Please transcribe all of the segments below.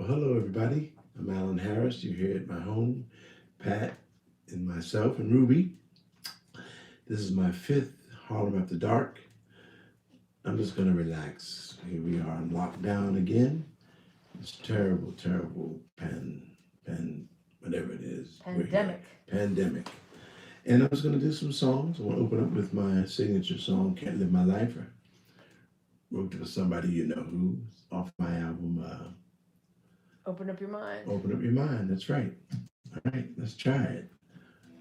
Well, hello, everybody. I'm Allan Harris. You're here at my home. Pat and myself and Ruby. This is my fifth Harlem After Dark. I'm just going to relax. Here we are on lockdown again. It's terrible, terrible whatever it is. Pandemic. Pandemic. And I was going to do some songs. I want to open up with my signature song, Can't Live My Life. I wrote it for somebody you know who's off my album, Open up your mind. Open Up Your Mind. That's right. All right, let's try it.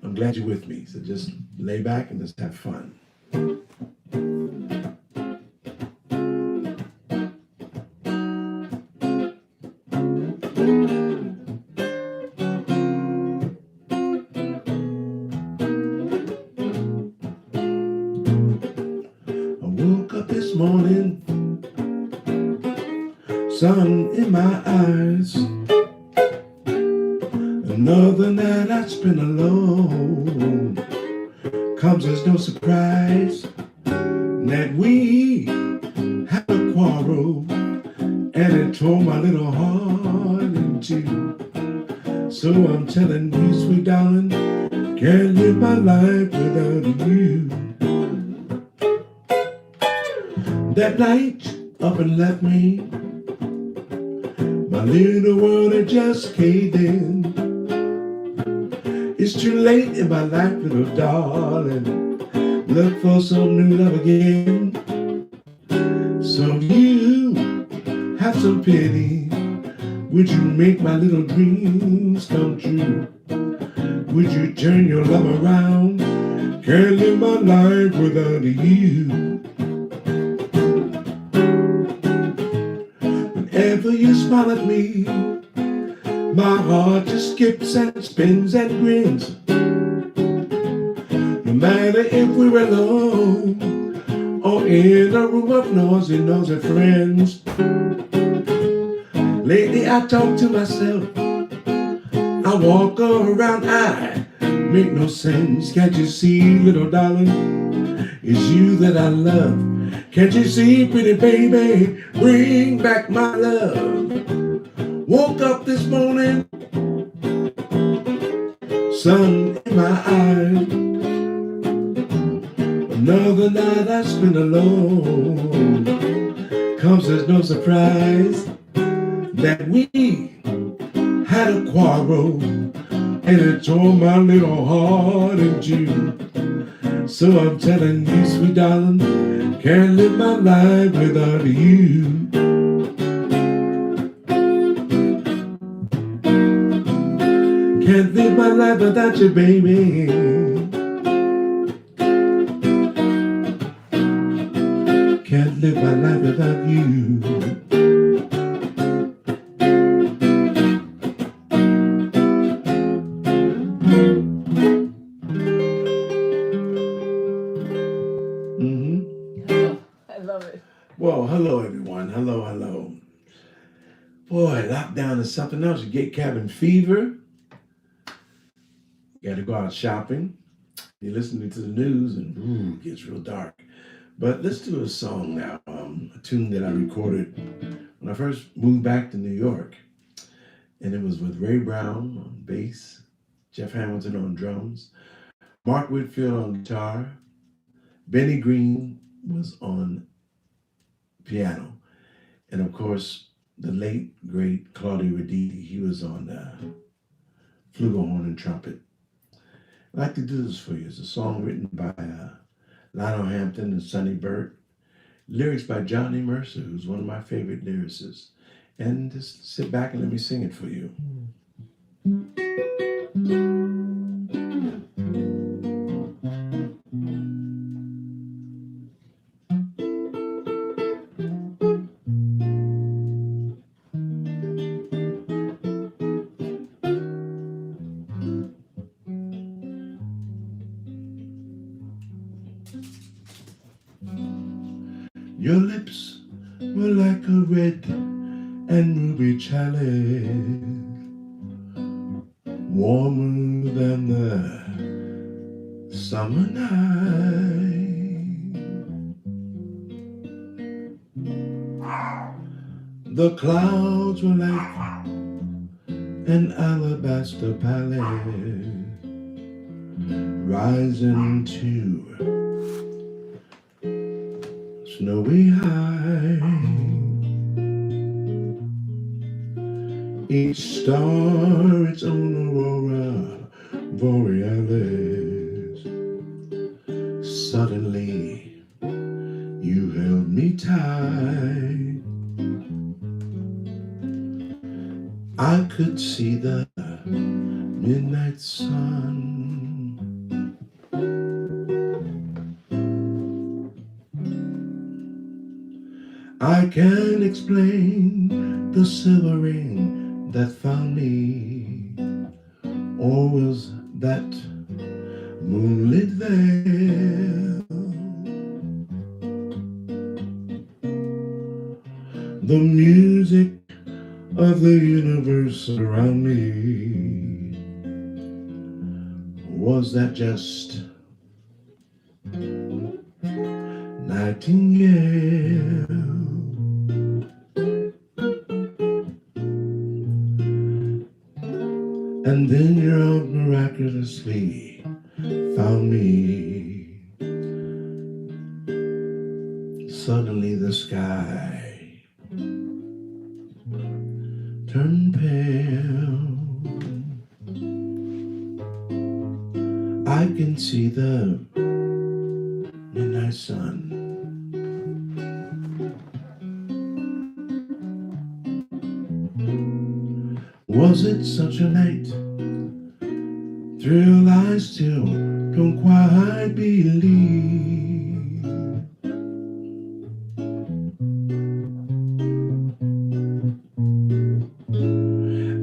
I'm glad you're with me. So just lay back and just have fun. I woke up this morning, sun in my eyes. Another night I spent alone. Comes as no surprise that we had a quarrel, and it tore my little heart in two. So I'm telling you, sweet darling, can't live my life without you. That night up and left me. My little world had just caved in. It's too late in my life, little darling. Look for some new love again. So you have some pity. Would you make my little dreams come true? Would you turn your love around? Can't live my life without you. Whenever you smile at me, my heart just skips and spins and grins. No matter if we're alone or in a room of nosy friends. Lately I talk to myself, I walk around, I make no sense. Can't you see, little darling, it's you that I love. Can't you see, pretty baby, bring back my love. Woke up this morning, sun in my eyes. Another night I spent alone. Comes as no surprise that we had a quarrel, and it tore my little heart in two. So I'm telling you, sweet darling, can't live my life without you. Can't live my life without you, baby. Can't live my life without you. I love it. Well, hello everyone. Hello, hello. Boy, lockdown is something else. You get cabin fever. You got to go out shopping. You're listening to the news, and it gets real dark. But let's do a song now. A tune that I recorded when I first moved back to New York, and it was with Ray Brown on bass, Jeff Hamilton on drums, Mark Whitfield on guitar, Benny Green was on piano, and of course the late great Claudio Raditi. He was on flugelhorn and trumpet. I'd like to do this for you. It's a song written by Lionel Hampton and Sonny Burt. Lyrics by Johnny Mercer, who's one of my favorite lyricists. And just sit back and let me sing it for you. Your lips were like a red and ruby chalice, warmer than the summer night. The clouds were like an alabaster palace, rising to snowy high. Each star its own aurora borealis. Suddenly you held me tight. I could see the midnight sun. I can't explain the silver ring that found me, or was that moonlit veil? The music of the universe around me, was that just nightingale? And then your arms miraculously found me. Suddenly the sky turned pale. I can see the midnight sun. Was it such a night? Thrill I still don't quite believe.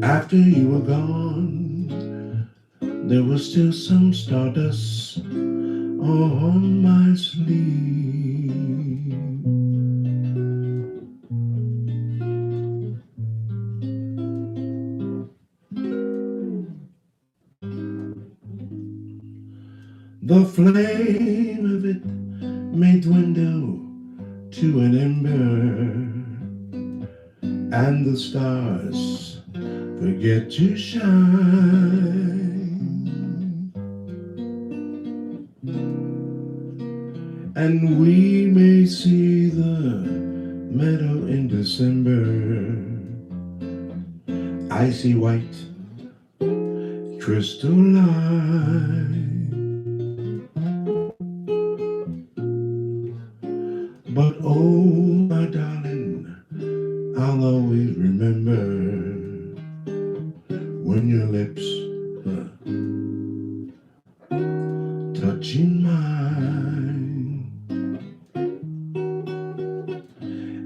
After you were gone, there was still some stardust on my sleeve. The flame of it may dwindle to an ember, and the stars forget to shine. And we may see the meadow in December, icy white, crystalline. But oh, my darling, I'll always remember when your lips touching mine,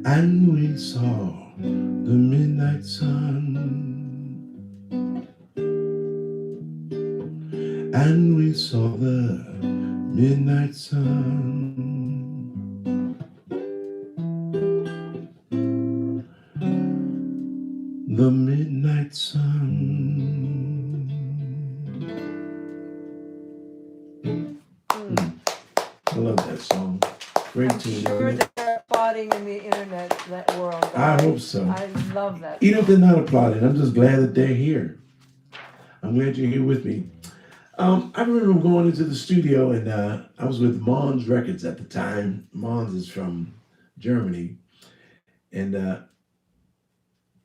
and we saw the midnight sun, and we saw the midnight sun. The midnight sun. I love that song. Great tune. Sure they're applauding in the internet world. I hope so. I love that. Even if they're not applauding, I'm just glad that they're here. I'm glad you're here with me. I remember going into the studio, and I was with Mons Records at the time. Mons is from Germany, and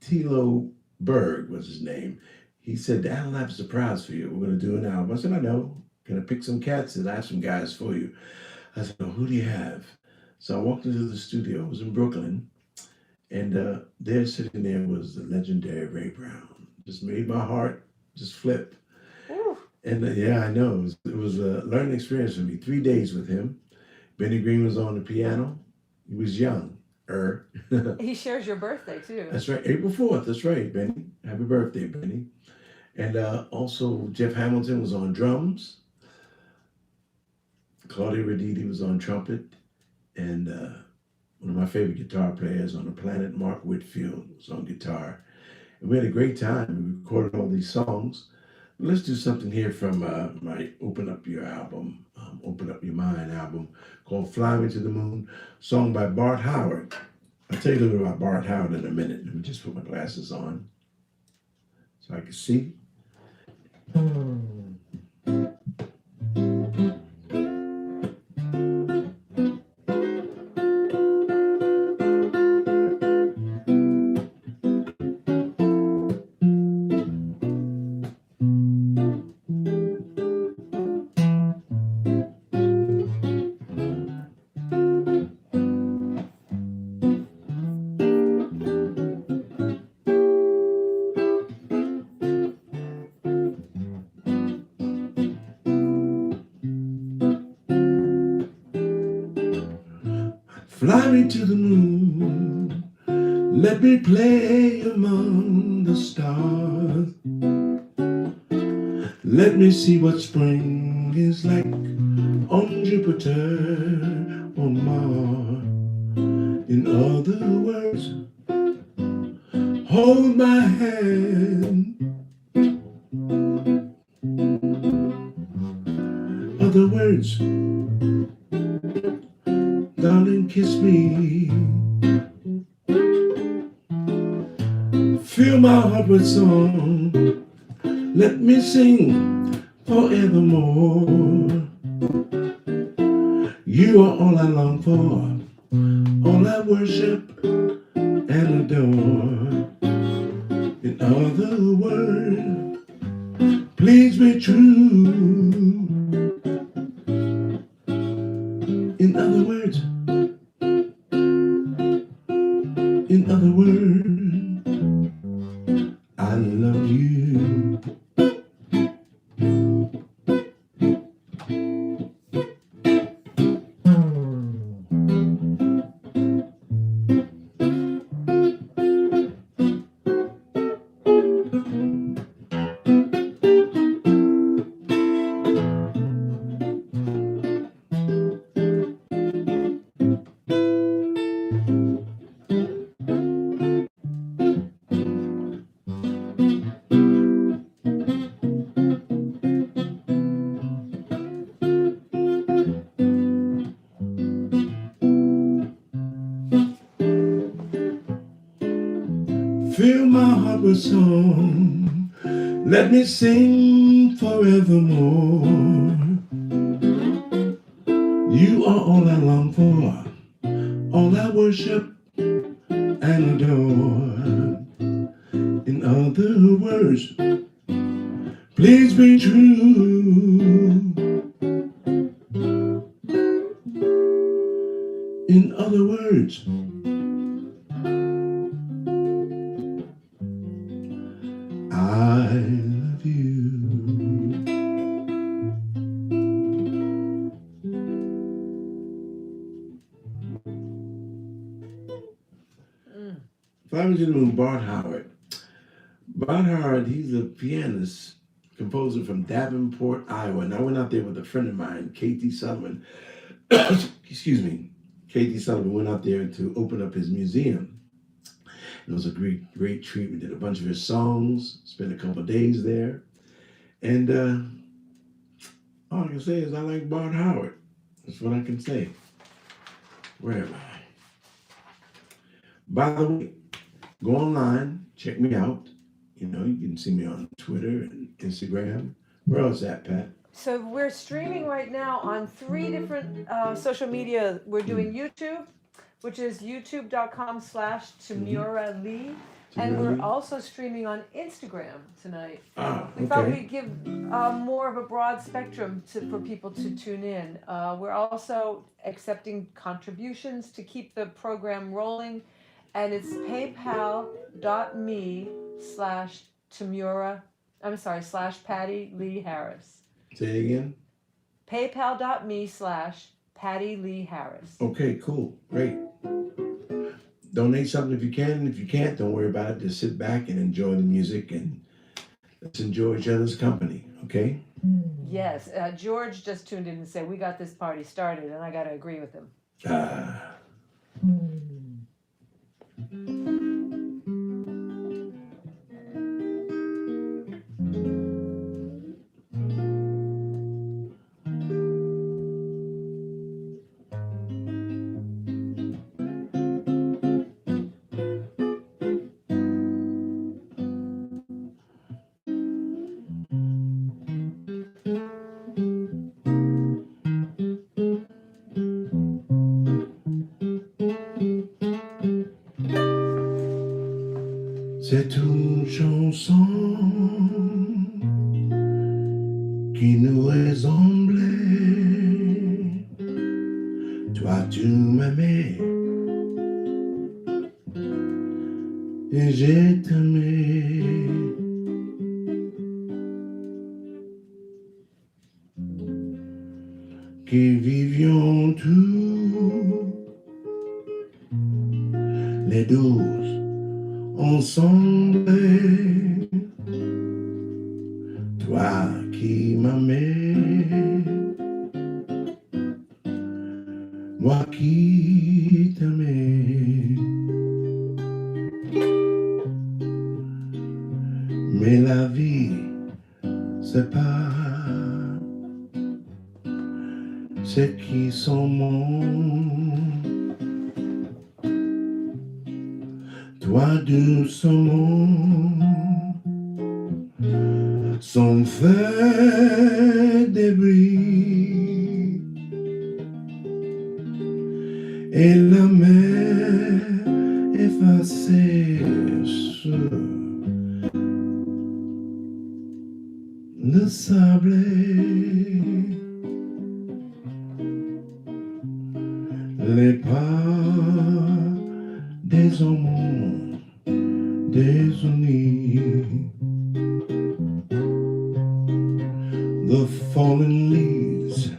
Tilo Berg was his name. He said, Alan, I have a surprise for you. We're going to do an album. I said, I know. Can I pick some cats? And I have some guys for you. I said, well, who do you have? So I walked into the studio. It was in Brooklyn. And there sitting there was the legendary Ray Brown. Just made my heart just flip. Ooh. And yeah, I know. It was a learning experience for me. 3 days with him. Benny Green was on the piano. He was young. He shares your birthday too. That's right, April 4th. That's right, Benny. Happy birthday, Benny. And also Jeff Hamilton was on drums. Claudia Raditi was on trumpet, and one of my favorite guitar players on the planet, Mark Whitfield, was on guitar. And we had a great time. We recorded all these songs. But let's do something here from my Open Up Your album, Open Up Your Mind album, called Fly Me to the Moon, song by Bart Howard. I'll tell you a little bit about Bart Howard in a minute. Let me just put my glasses on so I can see. Fly me to the moon, let me play among the stars. Let me see what spring is like on Jupiter, on Mars. In other words, hold my hand. Other words, darling, kiss me. Fill my heart with song. Let me sing forevermore. You are all I long for, all I worship and adore. In other words, please be true. In other words, I love you. Fill my heart with song. Let me sing forevermore. You are all I long for, all I worship and adore. In other words, please be true. In other words, I love you. Fly Me to the Moon, Bart Howard. Bart Howard, he's a pianist, composer from Davenport, Iowa. And I went out there with a friend of mine, Katie Sullivan. Excuse me. Katie Sullivan went out there to open up his museum. It was a great, great treat. We did a bunch of his songs, spent a couple of days there. And all I can say is I like Bart Howard. That's what I can say. Where am I? By the way, go online, check me out. You know, you can see me on Twitter and Instagram. Where else at, Pat? So we're streaming right now on 3 different social media. We're doing YouTube, which is youtube.com/Tamura Lee. And we're also streaming on Instagram tonight. We thought we'd give more of a broad spectrum for people to tune in. We're also accepting contributions to keep the program rolling. And it's paypal.me/Patty Lee Harris. Say it again. paypal.me/Patty Lee Harris. Okay, cool. Great. Donate something if you can. If you can't, don't worry about it. Just sit back and enjoy the music and let's enjoy each other's company, okay? Yes. George just tuned in and said, we got this party started, and I got to agree with him. C'est une chanson qui nous ressemblait. Toi tu m'aimais et j'ai t'aimé. Qui vivions tous les 12 ensemble. Toi qui m'aimais, moi qui t'aimais. Mais la vie, c'est pas ce qui sont mon. Toi doucement, sans faire des bruits, et la mer effacée sur le sable. Les pas des hommes désunis, the fallen leaves,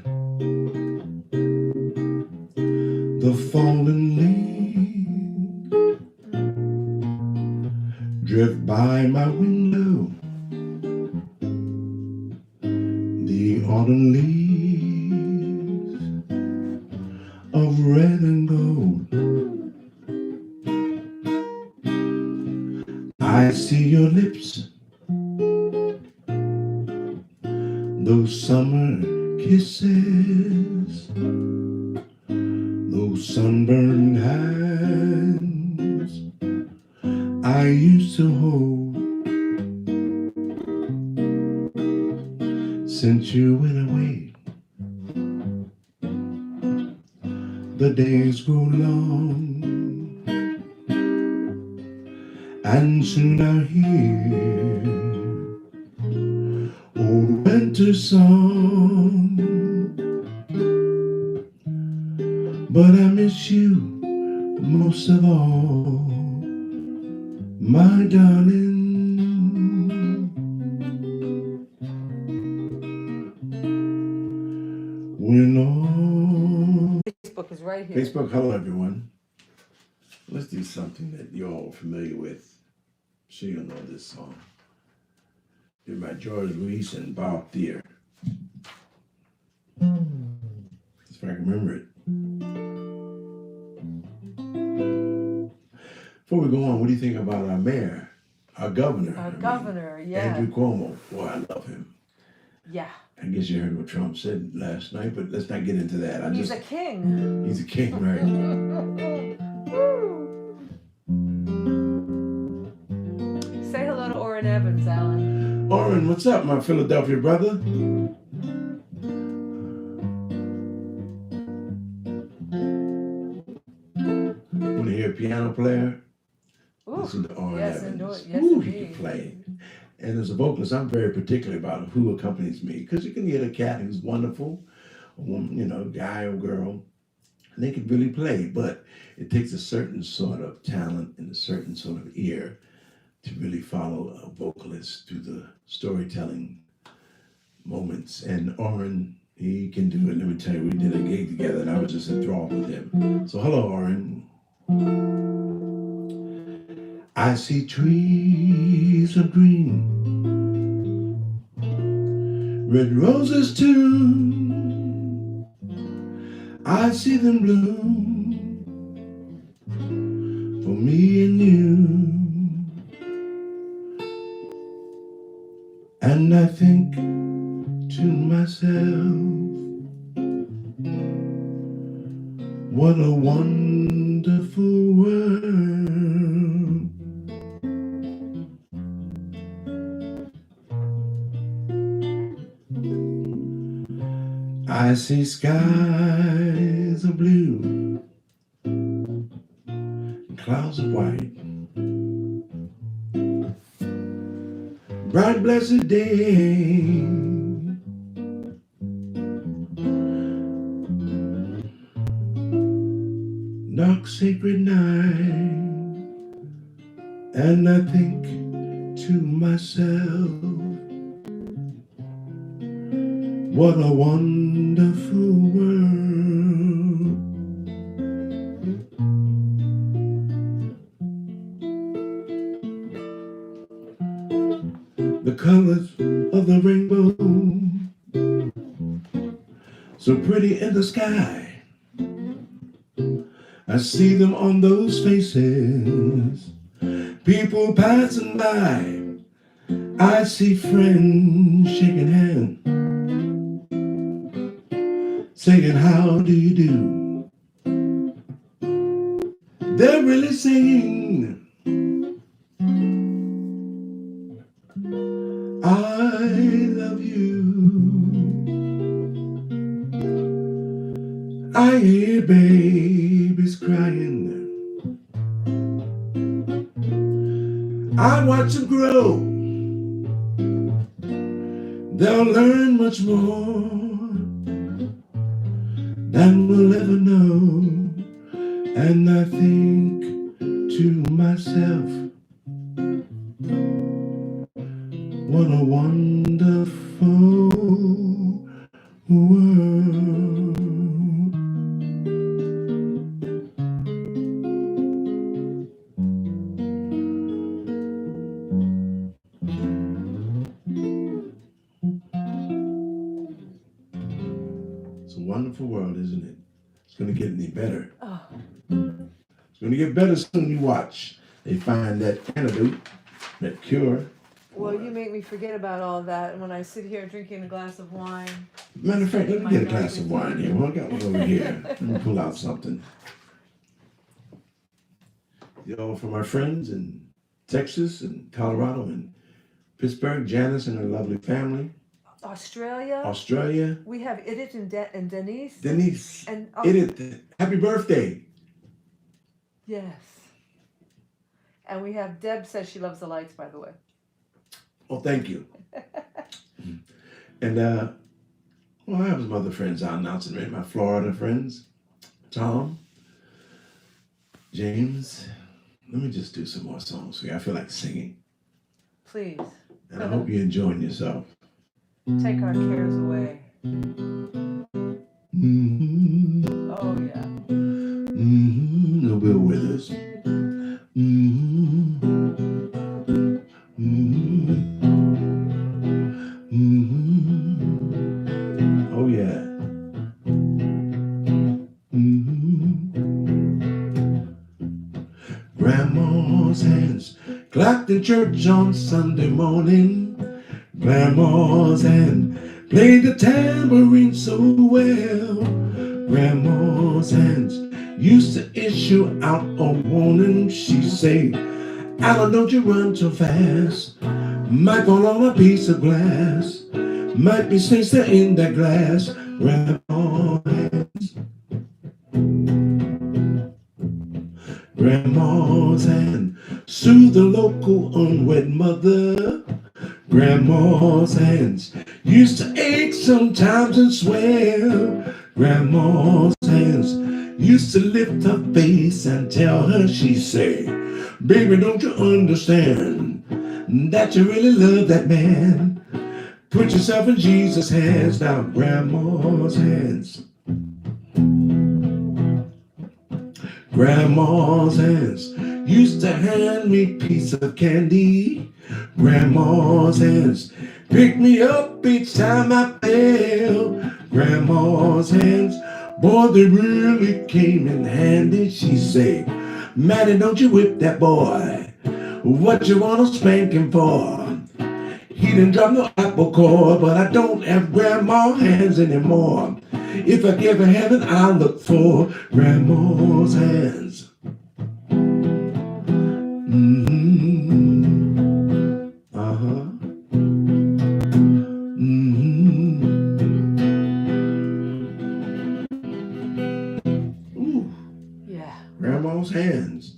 the fallen leaves drift by my window, the autumn leaves of red and gold. I see your lips, those summer kisses, those sunburned hands I used to hold. Since you went away, the days grow long, and soon I'll hear old winter song. But I miss you most of all, my darling. When all Facebook is right here. Facebook, hello everyone. Let's do something that you're all familiar with. Sure you'll know this song. It's by George Luis and Bob Thier. If I can remember it. Before we go on, what do you think about our mayor, our governor? Yeah. Andrew Cuomo. Boy, I love him. Yeah. I guess you heard what Trump said last night, but let's not get into that. He's a king. He's a king, right? Say hello to Orrin Evans, Allan. Orrin, what's up, my Philadelphia brother? Want to hear a piano player? Ooh, Listen to Orrin Evans. Yes, Ooh, indeed. he can play. And as a vocalist, I'm very particular about who accompanies me, because you can get a cat who's wonderful, a woman, guy or girl, and they can really play, but it takes a certain sort of talent and a certain sort of ear to really follow a vocalist through the storytelling moments. And Orrin, he can do it. Let me tell you, we did a gig together and I was just enthralled with him. So hello, Orrin. I see trees of green, red roses too. I see them bloom for me and you. And I think to myself, what a wonderful world. I see skies of blue, clouds of white, bright blessed day, dark sacred night, and I think to myself, what a wonderful world. The colors of the rainbow, so pretty in the sky. I see them on those faces, people passing by. I see friends shaking hands, saying, how do you do? They're really saying, I love you. I hear babies crying. I watch them grow. They'll learn much more than we'll ever know. And I think to myself, what a wonderful world. It's a wonderful world, isn't it? It's going to get any better. Oh. It's going to get better soon. You watch. They find that antidote, that cure. Well, you make me forget about all that when I sit here drinking a glass of wine. Matter of fact, let me get a glass of wine here. Well, I got one over here. Let me pull out something. You know, for my friends in Texas and Colorado and Pittsburgh, Janice and her lovely family. Australia. We have Edith and Denise. Denise. And Edith, happy birthday. Yes. And we have Deb says she loves the lights, by the way. Oh, thank you. And well, I have some other friends out announcing, my Florida friends, Tom, James. Let me just do some more songs for you. I feel like singing. Please. And I hope you're enjoying yourself. Take our cares away. Mm-hmm. Oh, yeah. Mm-hmm. No Bill Withers. Mm-hmm. Mm-hmm. Mm-hmm. Oh, yeah. Mm-hmm. Grandma's hands clapped in church on Sunday morning. Grandma's hand played the tambourine so well. Grandma's hands used to issue out a warning. She say, Allan, don't you run too fast. Might fall on a piece of glass. Might be snakes there in that glass. Grandma's hands. Grandma's hand soothed the local unwed mother. Grandma's hands used to ache sometimes and swell. Grandma's hands used to lift her face and tell her, she say, baby, don't you understand that you really love that man? Put yourself in Jesus' hands. Now Grandma's hands. Grandma's hands used to hand me a piece of candy. Grandma's hands picked me up each time I fell. Grandma's hands, boy, they really came in handy. She say, Maddie, don't you whip that boy. What you want to spank him for? He didn't drop no apple core, but I don't have grandma's hands anymore. If I ever have it, I'll look for grandma's hands. Mm-hmm. Uh-huh. Mm-hmm. Ooh. Yeah. Grandma's hands.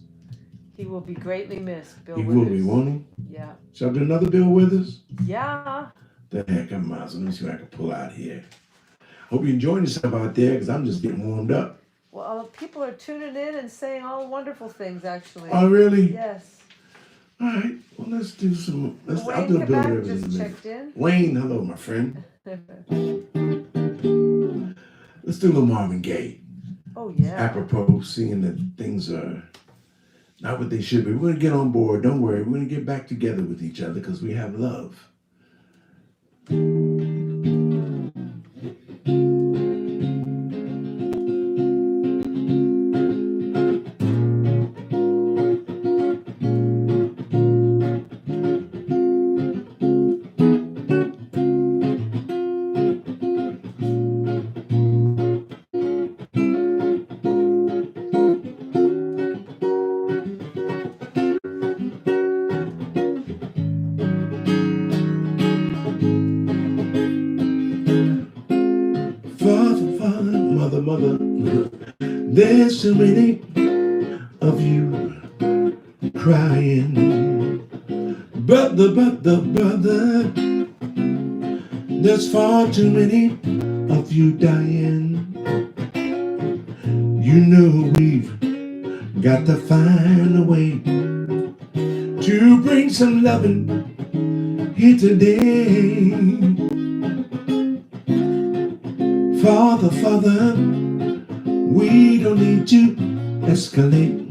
He will will be greatly missed, Bill He Withers. will be, won't he? Yeah. Shall I do another Bill Withers? Yeah. The heck, I'm out. So let me see what I can pull out here. Hope you're enjoying yourself out there, because I'm just getting warmed up. Well, people are tuning in and saying all wonderful things, actually. Oh, really? Yes. All right. Well, let's do some. Wayne I'll do a Bill Quebec Rivers in a just minute. checked in. Wayne, hello, my friend. Let's do a little Marvin Gaye. Oh, yeah. Apropos, seeing that things are not what they should be. We're going to get on board. Don't worry. We're going to get back together with each other because we have love. Mother, there's so many of you crying. Brother, there's far too many of you dying. You know we've got to find a way to bring some loving here today. Father, we don't need to escalate.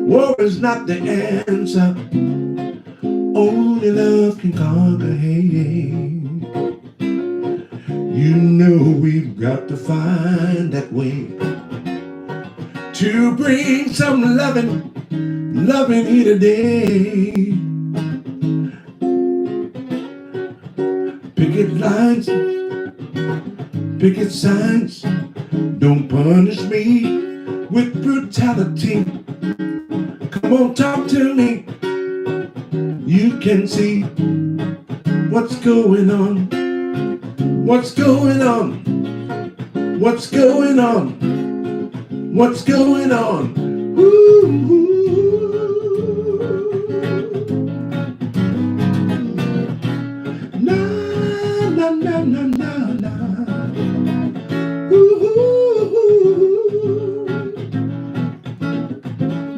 War is not the answer. Only love can conquer hate. You know we've got to find that way to bring some loving here today. Picket lines, picket signs, don't punish me with brutality. Come on, talk to me. You can see what's going on. What's going on? What's going on? What's going on? Ooh. Na na na na na. Ooh.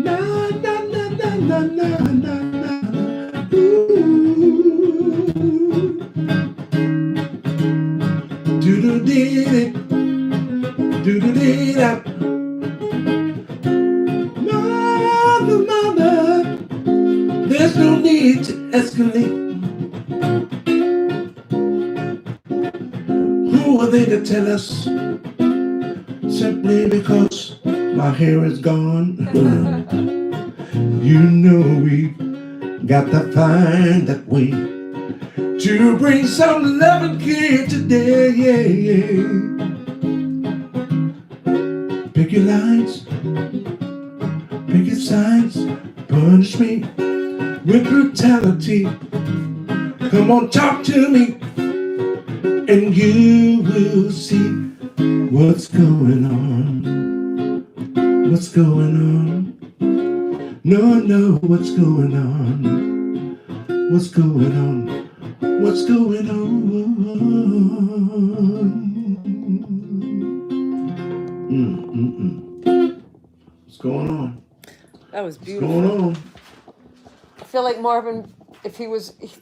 Na na na na na na na. Mother, there's no need to escalate. Who are they to tell us? Simply because my hair is gone. You know we got to find that way to bring some loving here today. Pick your lines, pick your signs, punish me with brutality. Come on, talk to me, and you will see what's going on. What's going on? No, what's going on? What's going on? What's going on? What's going on? That was beautiful. What's going on? I feel like Marvin,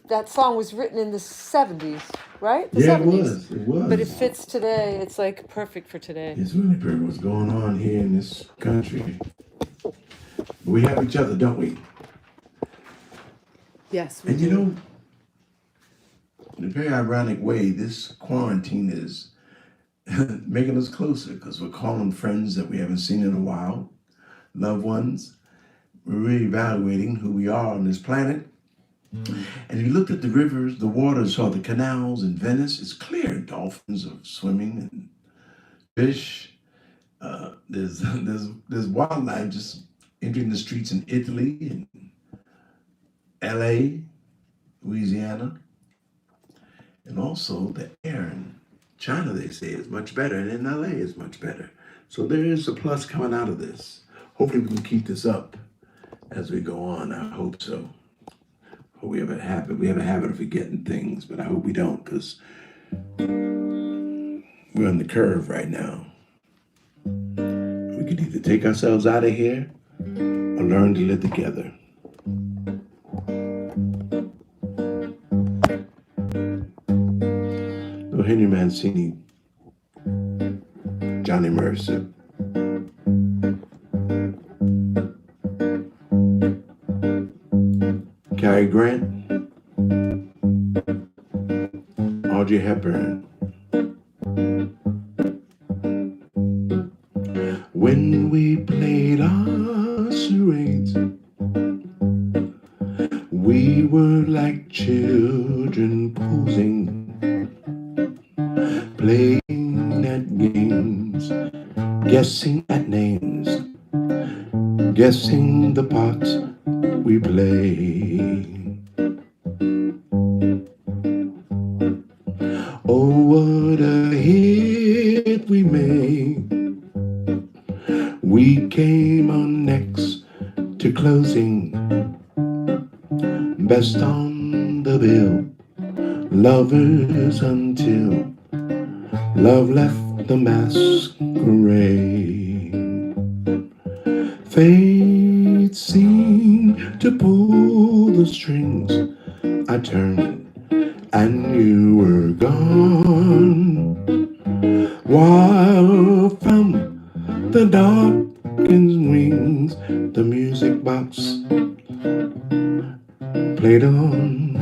that song was written in the 70s, right? The Yeah, 70s. it was. But it fits today. It's like perfect for today. It's really perfect what's going on here in this country. We have each other, don't we? Yes, and you know, in a very ironic way, this quarantine is making us closer because we're calling friends that we haven't seen in a while, loved ones. We're reevaluating who we are on this planet. Mm. And if you looked at the rivers, the waters, or the canals in Venice, it's clear. Dolphins are swimming and fish. There's wildlife just entering the streets in Italy and LA, Louisiana. And also the air in China, they say, is much better. And in LA, it's much better. So there is a plus coming out of this. Hopefully we can keep this up as we go on. I hope so. Hope we have a habit of forgetting things, but I hope we don't, because we're on the curve right now. We could either take ourselves out of here or learn to live together. No Henry Mancini, Johnny Mercer. Cary Grant, Audrey Hepburn. When we played our charades, we were like children posing, playing at games, guessing at names, guessing the parts we play. Oh, what a hit we made. We came on next to closing, best on the bill, lovers until love left the masquerade. Fate seemed to pull the strings. I turned and you were gone, while from the darkened wings the music box played on.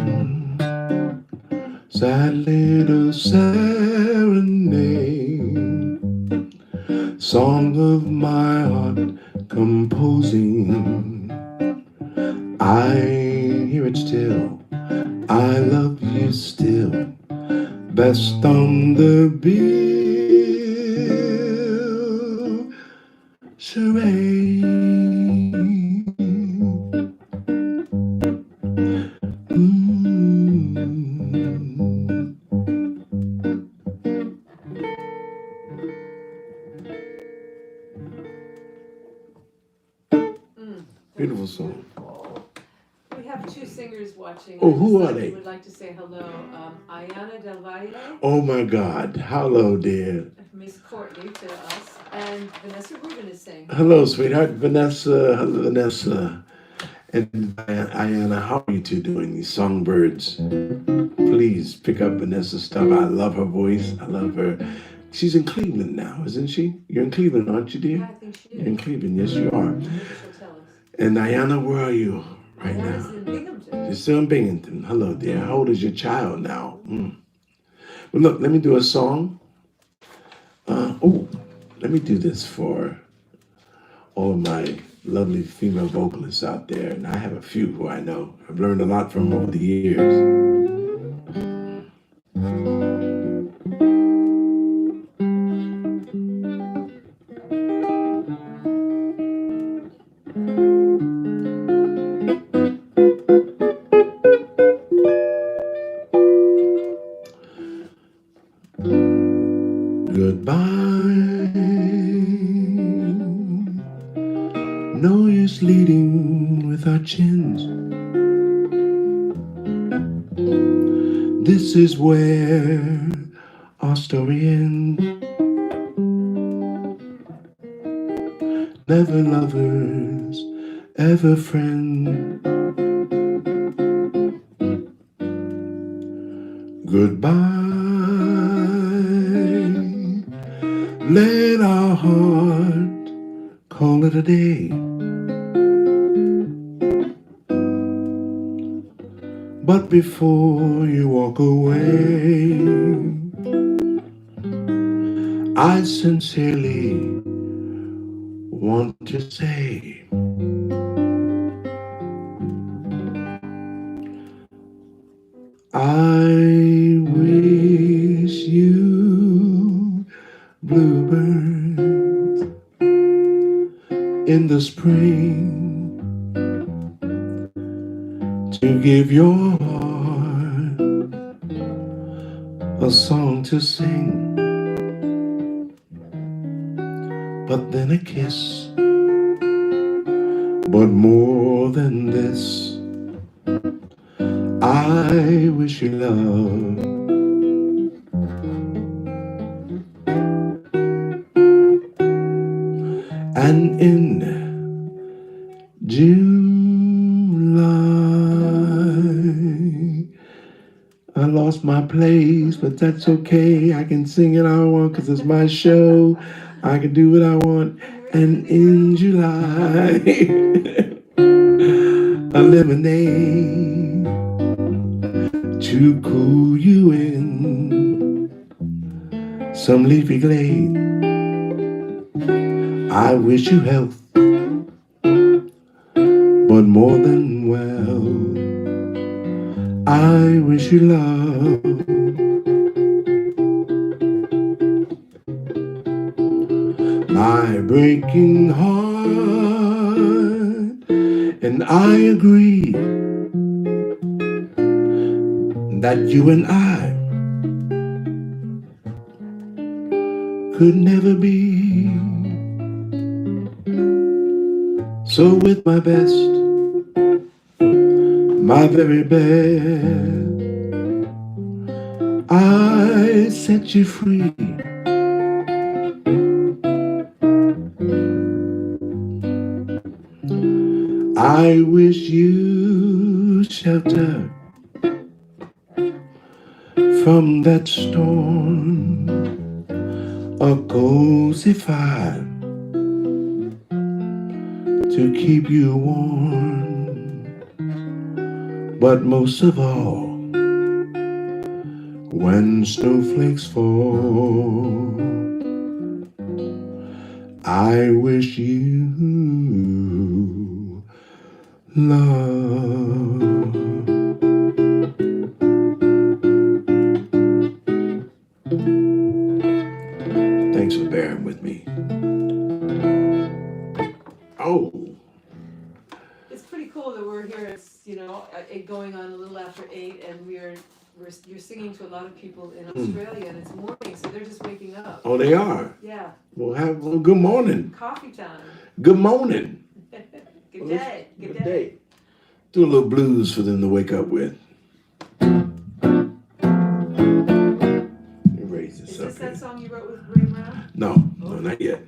Sad little serenade, song of my heart composing. I hear it still, I love you still, best on the bill, charade. Beautiful song. We have two singers watching. Oh, who are they? Would like to say hello. Ayana Del Valle. Oh my God. Hello, dear. Miss Courtney to us. And Vanessa Rubin is saying. Hello, sweetheart. Vanessa. Hello, Vanessa. And Ayana, how are you two doing, these songbirds? Please pick up Vanessa's stuff. I love her voice. I love her. She's in Cleveland now, isn't she? You're in Cleveland, aren't you, dear? Yeah, I think she is. You're in Cleveland. Yes, you are. Maybe she'll tell us. And Ayana, where are you right Ayana's now? in Binghamton. You're still in Binghamton. Hello, dear. How old is your child now? Well, look, let me do a song. Let me do this for all of my lovely female vocalists out there. And I have a few who I know. I've learned a lot from over the years. Goodbye. No use leading with our chins. This is where our story ends. Never lovers, ever friends. Goodbye. Let our heart call it a day. But before you walk away, I sincerely want to say, I wish you bluebirds in the spring to give your heart a song to sing. but then a kiss. But more than this, I wish you love. And in July, I lost my place, but that's okay. I can sing it all I want because it's my show. I can do what I want. And in July, a lemonade to cool you in some leafy glade. I wish you health, but more than well, I wish you love. My breaking heart, and I agree that you and I could never be. So with my best, my very best, I set you free. I wish you shelter from that storm, a cozy fire to keep you warm. But most of all, when snowflakes fall, I wish you love. Thanks for bearing with me. Oh. It's pretty cool that we're here. It's, it going on a little after 8, and you're singing to a lot of people in Australia, and it's morning, so they're just waking up. Oh, they are? Yeah. Well, good morning. Coffee time. Good morning. Good day. Good day. Do a little blues for them to wake up with. Raise this Is up this here. that song you wrote with William Brown? No, not yet.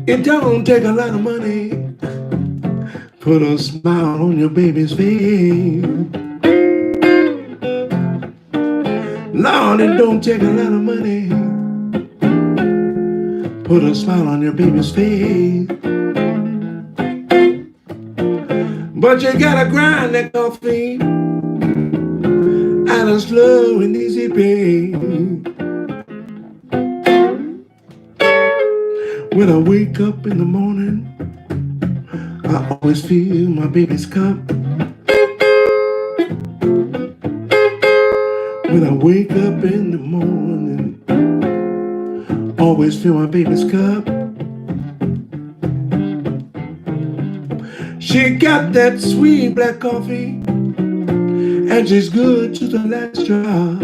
It don't take a lot of money. Put a smile on your baby's face. Lord, it don't take a lot of money. Put a smile on your baby's face. But you gotta grind that coffee at a slow and easy pace. When I wake up in the morning, I always feel my baby's cup. When I wake up in the morning, always feel my baby's cup. She got that sweet black coffee, and she's good to the last drop.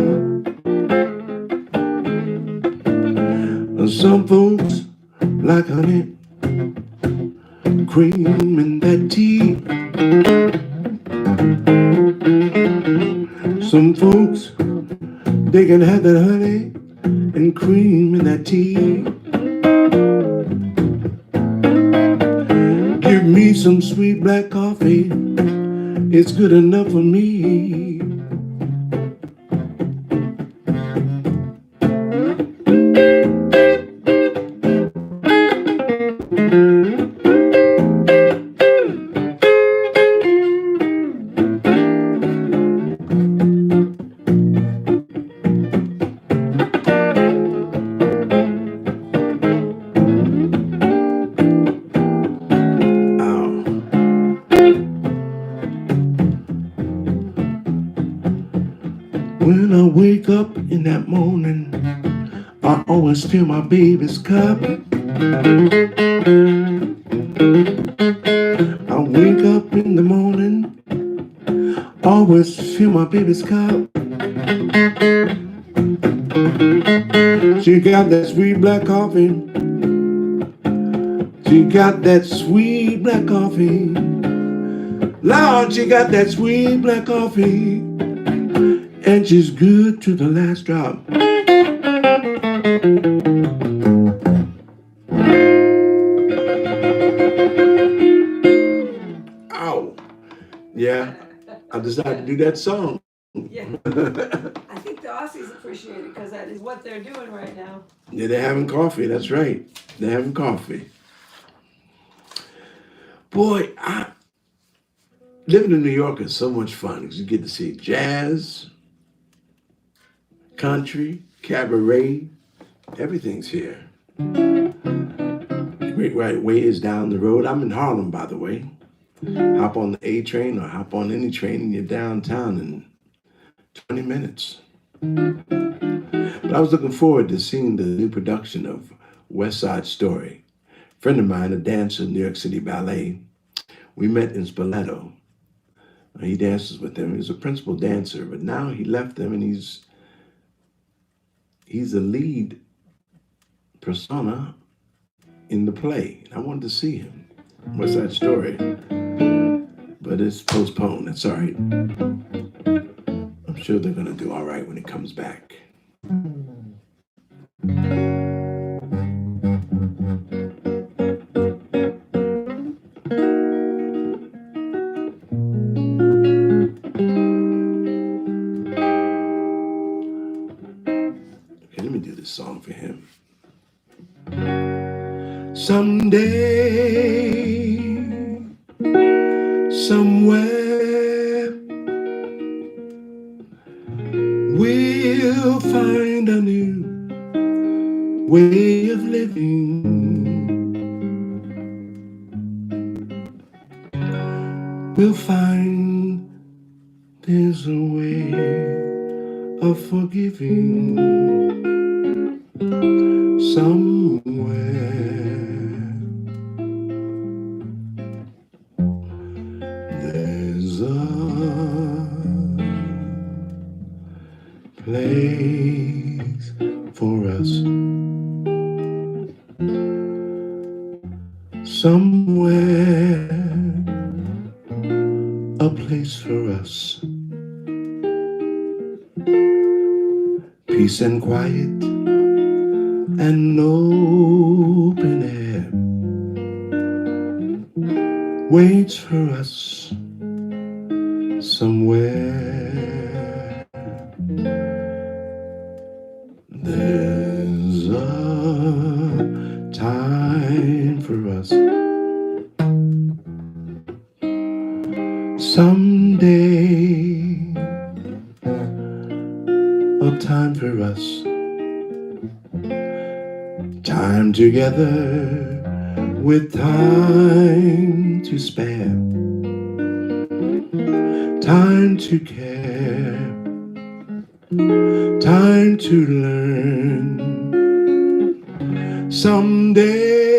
Some folks like honey, cream in that tea. Some folks, they can have that honey and cream in that tea. Give me some sweet black coffee, it's good enough for me. When I wake up in that morning, I always fill my baby's cup. I wake up in the morning, always fill my baby's cup. She got that sweet black coffee. She got that sweet black coffee. Lord, she got that sweet black coffee. And she's good to the last drop. Ow. Yeah, I decided to do that song. Yeah. I think the Aussies appreciate it because that is what they're doing right now. Yeah, they're having coffee. That's right. They're having coffee. Boy, living in New York is so much fun because you get to see jazz, country, cabaret, everything's here. The Great White Way is down the road. I'm in Harlem, by the way. Hop on the A train or hop on any train and you're downtown in 20 minutes. But I was looking forward to seeing the new production of West Side Story. A friend of mine, a dancer in New York City Ballet, we met in Spoleto. He dances with them. He was a principal dancer, but now he left them and he's a lead persona in the play. I wanted to see him. What's that story? But it's postponed. That's all right. I'm sure they're going to do all right when it comes back. Let me do this song for him. Someday, somewhere, we'll find a new way of living. We'll find there's a way of forgiving. Somewhere there's a place for us. Somewhere a place for us. Peace and quiet and open air waits for us somewhere. There's a time for us someday, a time for us. Time together with time to spare, time to care, time to learn. Someday,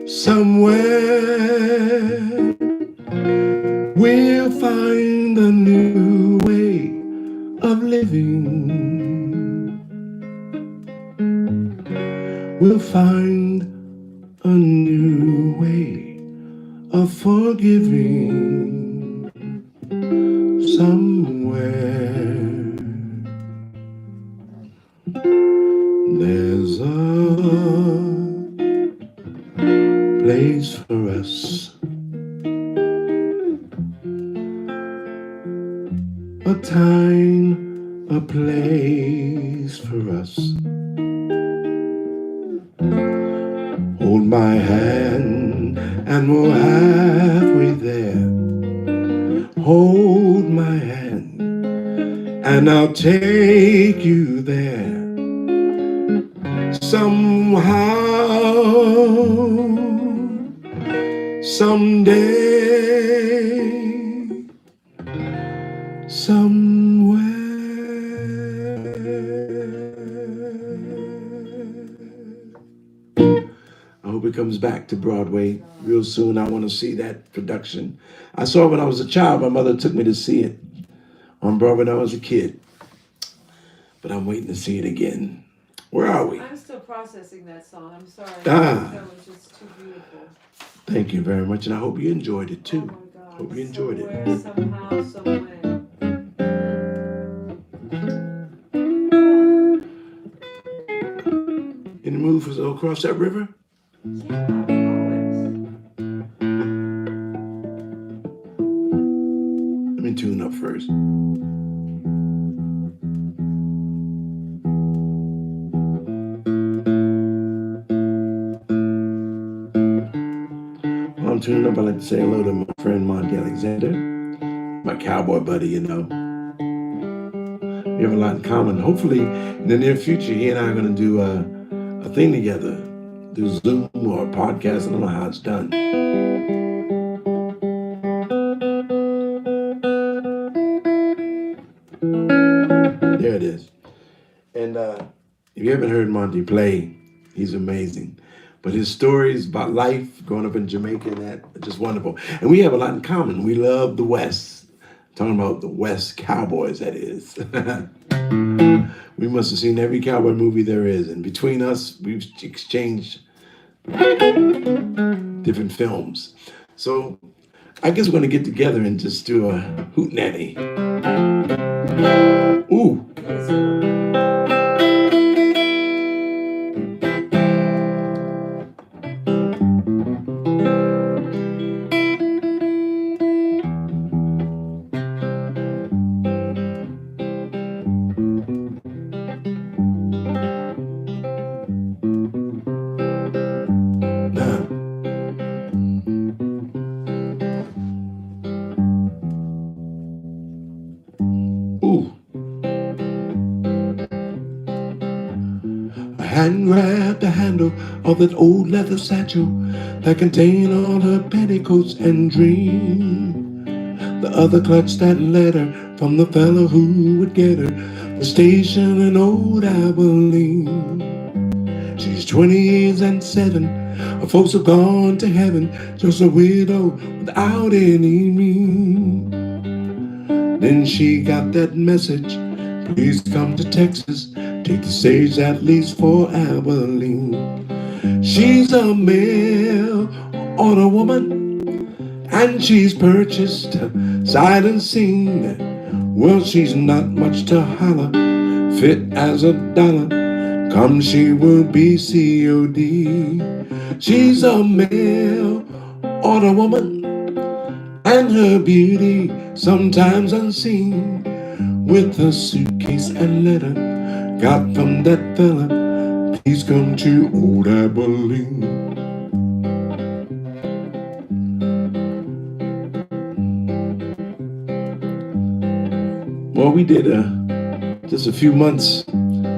somewhere, we'll find a new way of living. forgiving somewhere. There's a place for us, a time, a place for us. Hold my hand and we're halfway there. Hold my hand and I'll take you there. Somehow, someday, somewhere. I hope it comes back to Broadway real soon. I want to see that production. I saw it when I was a child. My mother took me to see it on Broadway when I was a kid. But I'm waiting to see it again. Where are we? I'm still processing that song. I'm sorry. Ah. That was just too beautiful. Thank you very much, and I hope you enjoyed it too. Oh my God. Hope you enjoyed Somewhere, it. somehow, someway. In the mood for Across That River? Yeah, always. Let me tune up first. While I'm tuning up, I'd like to say hello to my friend Monty Alexander, my cowboy buddy, you know. We have a lot in common. Hopefully, in the near future, he and I are going to do a thing together, do Zoom or a podcast. I don't know how it's done. There it is. And if you haven't heard Monty play, he's amazing. But his stories about life, growing up in Jamaica, and that are just wonderful. And we have a lot in common. We love the West. Talking about the West Cowboys, that is. We must have seen every cowboy movie there is. And between us, we've exchanged different films. So I guess we're going to get together and just do a hootenanny. Ooh. Hand grabbed the handle of that old leather satchel that contained all her petticoats and dreams. The other clutched that letter from the fellow who would get her the station in old Abilene. She's 20 years and 7. Her folks have gone to heaven, just a widow without any means. Then she got that message, please come to Texas, take the stage at least for Abilene. She's a mail order woman, and she's purchased sight unseen. Well, she's not much to holler, fit as a dollar, come she will be COD. She's a mail order woman, and her beauty sometimes unseen. With a suitcase and letter got from that fella, please come to old Abilene. Well, we did just a few months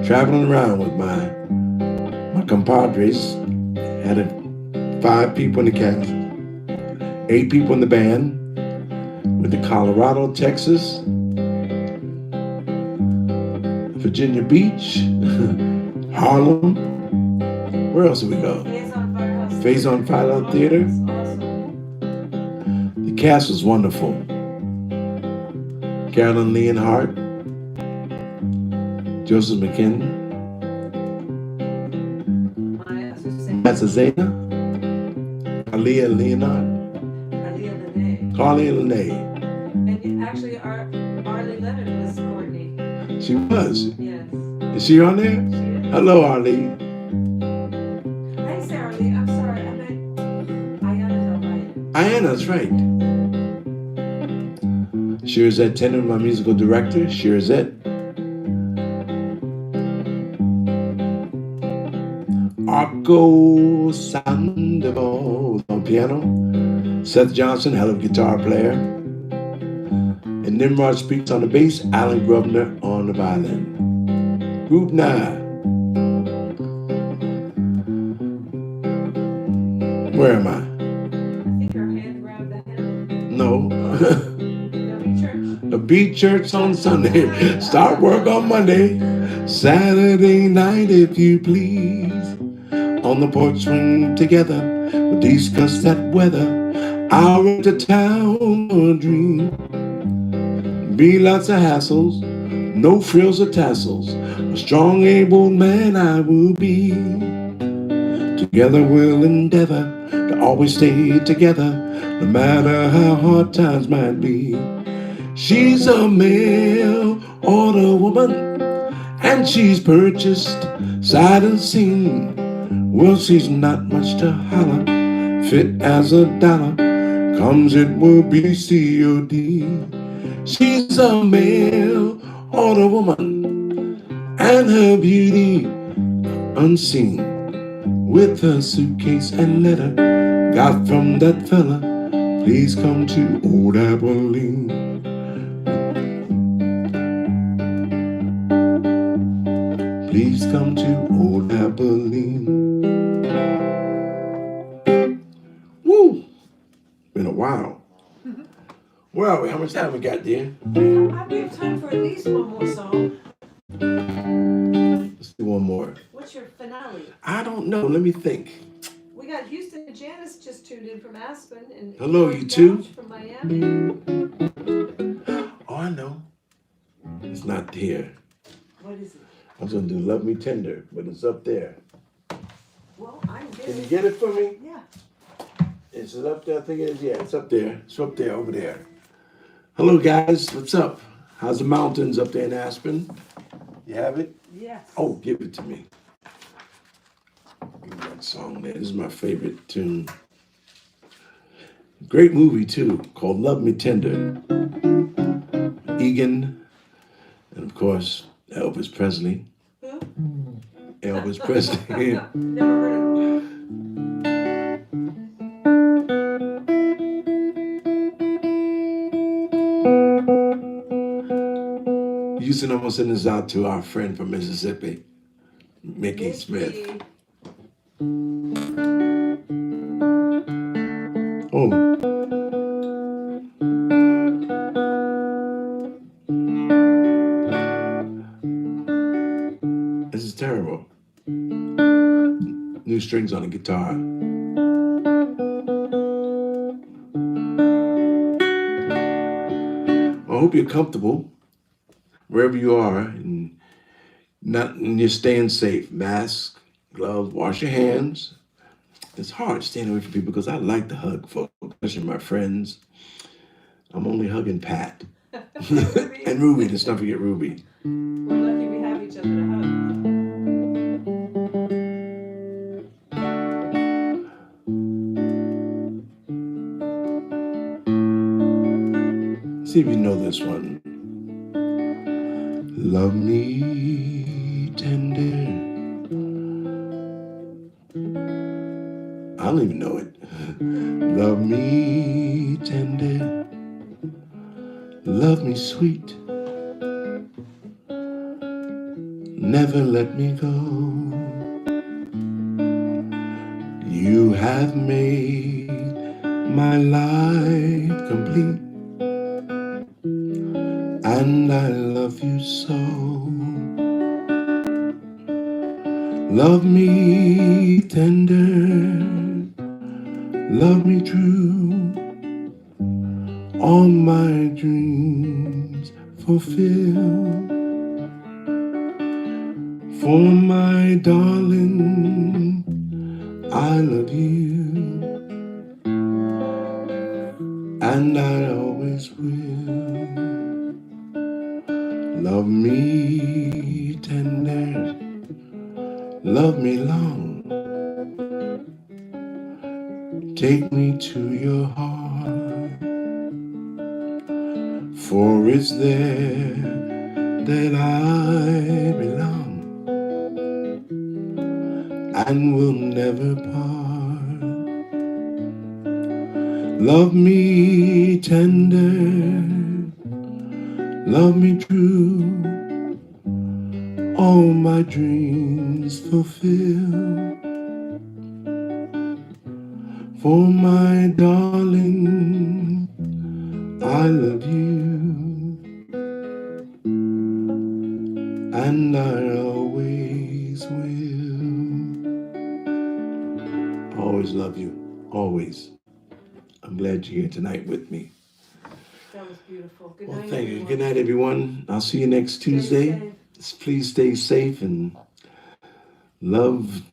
traveling around with my compadres. Had 5 people in the cast, 8 people in the band. Went to Colorado, Texas, Virginia Beach, Harlem. Where else did we go? Faison Philo Theater. The cast was wonderful. Carolyn Leonhardt, Joseph McKinnon, Maya Zena, Aaliyah Leonard, Carly and Lene. And actually, Arlie Lemon was Courtney. She was. Yes. Is she on there? She is. Hello, Arlie. Hey, Sarah Lee. I'm sorry. I meant Ayana's right. Ayana, that's right. Shirazette Tender, my musical director. Shirazette. Arco Sandoval on piano. Seth Johnson, hell of a guitar player. And Nimrod Speaks on the bass. Alan Grubner on the violin. Group 9. Where am I? I think her hand grabbed the hand. No. The church. The Beat Church on Sunday. Start work on Monday. Saturday night, if you please. On the porch swing together. We'll discuss that weather. I'll rent a town or a dream. Be lots of hassles. No frills or tassels. A strong, able man I will be. Together we'll endeavor to always stay together, no matter how hard times might be. She's a mail order woman, and she's purchased sight unseen. Well, she's not much to holler, fit as a dollar, comes it will be COD. She's a mail order woman, and her beauty unseen. With her suitcase and letter, got from that fella, please come to Old Abilene. Please come to Old Abilene. Woo! Been a while. Well, how much time we got, dear? We have time for at least one more song. Let's do one more. What's your finale? I don't know. Let me think. We got Houston and Janice just tuned in from Aspen. And hello, you two. From Miami. Oh, I know. It's not here. What is it? I was going to do Love Me Tender, but it's up there. Well, I'm good. Can you get it for me? Yeah. Is it up there? I think it is. Yeah, it's up there. It's up there, over there. Hello, guys. What's up? How's the mountains up there in Aspen? You have it? Yes. Oh, give it to me. Give me that song there. This is my favorite tune. Great movie, too, called Love Me Tender. Egan, and of course, Elvis Presley. Who? Elvis Presley. Never heard of him. Houston, I'm going to send this out to our friend from Mississippi, Mickey Smith. Oh. This is terrible. New strings on the guitar. I hope you're comfortable wherever you are and you're staying safe. Mask, gloves, wash your hands. It's hard staying away from people because I like to hug folks, especially my friends. I'm only hugging Pat. And Ruby, let's not forget Ruby. We're lucky we have each other to hug. See if you know this one. Love me tender. I don't even know it. Love me tender. Love me sweet. Never let me go. You have made my life complete. And I love you so. Love me tender, love me true. All my dreams fulfill. For my darling, I love you. and I always will. Love me tender, love me long, take me to your heart, for it's there that I belong and will never part. Love me tender, love me true, all my dreams fulfill. For my darling, I love you, and I always will. Always love you, always. I'm glad you're here tonight with me. That was beautiful. Good Well, night, thank you. everyone. Good night, everyone. I'll see you next Tuesday. Please stay safe and love,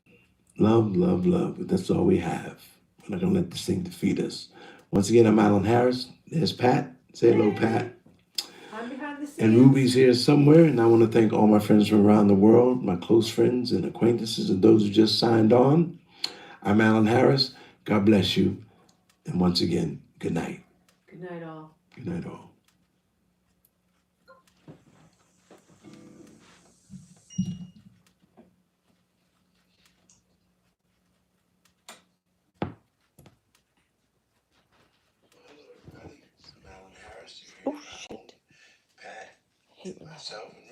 love, love, love. That's all we have. We're not going to let this thing defeat us. Once again, I'm Allan Harris. There's Pat. Say hello, Pat. I'm behind the scenes. And Ruby's here somewhere. And I want to thank all my friends from around the world, my close friends and acquaintances, and those who just signed on. I'm Allan Harris. God bless you. And once again, good night. Good night, all. Good night, all. Oh, shit. Pat, I hate when myself, and